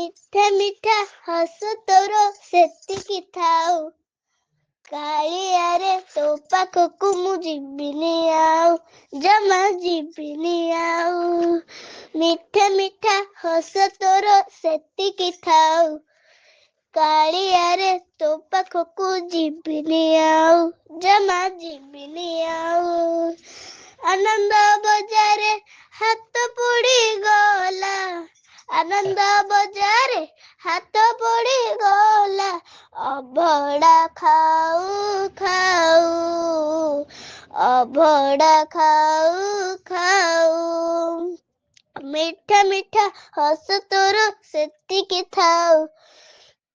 ମିଠା ମିଠା ହସ ତୋର ସେତିକି ଥାଉ, କାଳିଆରେ ତୋ ପାଖକୁ ମୁଁ ଯିବିନି ଆଉ, ଜମା ଯିବିନି ଆଉ। ମିଠା ମିଠା ହସ ତୋର ସେତିକି ଥାଉ, କାଳିଆରେ ତୋ ପାଖକୁ ଯିବିନି ଆଉ, ଜମା ଯିବିନି ଆଉ। ଆନନ୍ଦ ବଜାରେ ହାତ ପୋଡ଼ିଗଲା, ଆନନ୍ଦ ବଜାରେ ହାତ ପୋଡ଼ିଗଲା, ଅଭଡ଼ା ଖାଉ ଖାଉ, ଅଭଡ଼ା ଖାଉ ଖାଉ। ମିଠା ମିଠା ହସ ତୋର ସେତିକି ଥାଉ,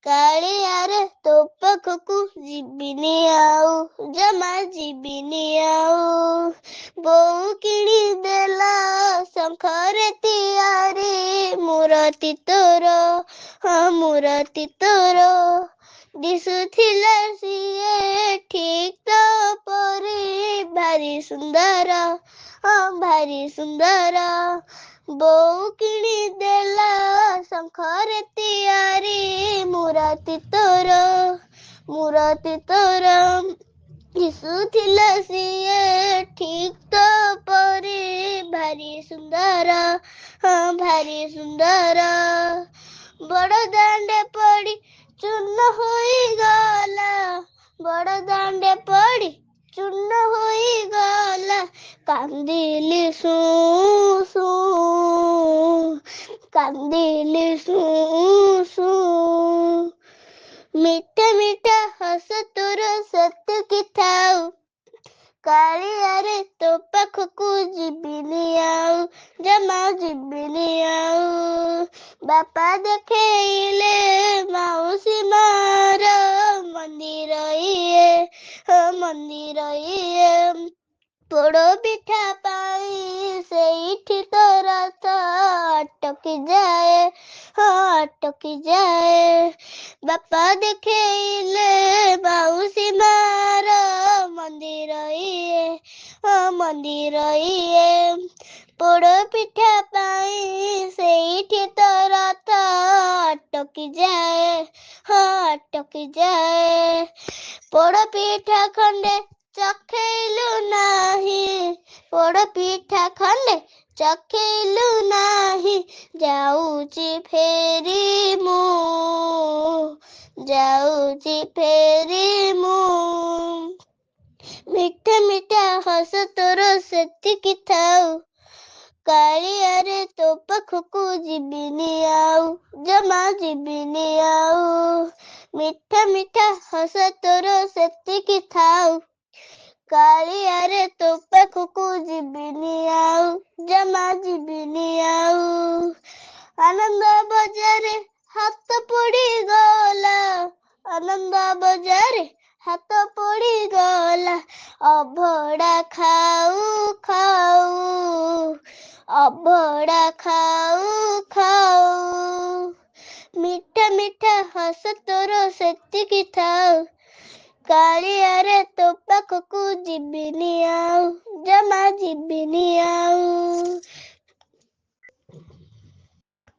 କାଳିଆରେ ତୋ ପାଖକୁ ଯିବିନି ଆଉ, ଜମା ଯିବିନି ଆଉ। ବୋଉ କିଣିଦେଲା ଶଙ୍ଖରେ ତିଆରି ମୂରତି ତୋର, ହଁ ମୂରତି ତୋର, ଦିଶୁଥିଲା ସିଏ ଠିକ୍ ତୋ ପରି, ଭାରି ସୁନ୍ଦର, ହଁ ଭାରି ସୁନ୍ଦର। ବୋଉ କିଣିଦେଲା ଶଙ୍ଖରେ ତିଆରି ମୂରତି ତୋର, ମୂରତି ତୋର, ଦିଶୁଥିଲା ସିଏ ଠିକ୍ ତୋ ପରି, ଭାରି ସୁନ୍ଦର, ହଁ ଭାରି ସୁନ୍ଦର। ବଡ଼ଦାଣ୍ଡେ ପଡ଼ି ଚୂନ ହୋଇଗଲା, ବଡ଼ଦାଣ୍ଡେ ପଡ଼ି ଚୂନ ହୋଇଗଲା, କାନ୍ଦିଲି ଶୁଁ ଶୁଁ, କାନ୍ଦିଲି ଶୁଁ ଶୁଁ। ମିଠା ମିଠା ହସ ତୋର ସେତିକି ଥାଉ, କାଳିଆରେ ତୋ ପାଖକୁ ଯିବିନି ଆଉ, ଜମା ଯିବିନି ଆଉ। ବାପା ଦେଖେଇଲେ ମାଉସୀ ମାର ମନ୍ଦିର ଇଏ, ହଁ ମନ୍ଦିର ଇଏ, ପୋଡ଼ ପିଠା ପାଇଁ ସେଇଠି ତ ରଥ ଅଟକି ଯାଏ, ହଁ ଅଟକି ଯାଏ। ବାପା ଦେଖେଇଲେ ମାଉସୀ ମାର ମନ୍ଦିର ଇଏ, ହଁ ମନ୍ଦିର ଇଏ, ପୋଡ଼ ପିଠା ପାଇଁ ସେଇଠି ତ ରଥ ଅଟକି ଯାଏ, ହଁ ଅଟକି ଯାଏ। ପୋଡ଼ ପିଠା ଖଣ୍ଡେ ଚଖେଇଲୁ ନାହିଁ, ପୋଡ଼ ପିଠା ଖଣ୍ଡେ ଚଖେଇଲୁ ନାହିଁ, ଯାଉଛି ଫେରି ମୁଁ, ଯାଉଛି ଫେରି ମୁଁ। ମିଠା ମିଠା ହସ ତୋର ସେତିକି ଥାଉ, କାଳିଆରେ ତୋ ପାଖକୁ ଯିବିନି ଆଉ, ଜମା ଯିବିନି ଆଉ। ମିଠା ମିଠା ହସ ତୋର ସେତିକି ଥାଉ, କାଳିଆରେ ତୋ ପାଖକୁ ଯିବିନି ଆଉ, ଜମା ଯିବିନି ଆଉ। ଆନନ୍ଦ ବଜାରେ ହାତ ପୋଡ଼ିଗଲା, ଆନନ୍ଦ ବଜାରେ ହାତ ପୋଡ଼ିଗଲା, ଅଭଡ଼ା ଖାଉ ଖାଉ, ଅଭଡ଼ା ଖାଉ ଖାଉ। ମିଠା ମିଠା ହସ ତୋର ସେତିକି ଥାଉ, କାଳିଆରେ ତୋ ପାଖକୁ ଯିବିନି ଆଉ, ଜମା ଯିବିନି ଆଉ।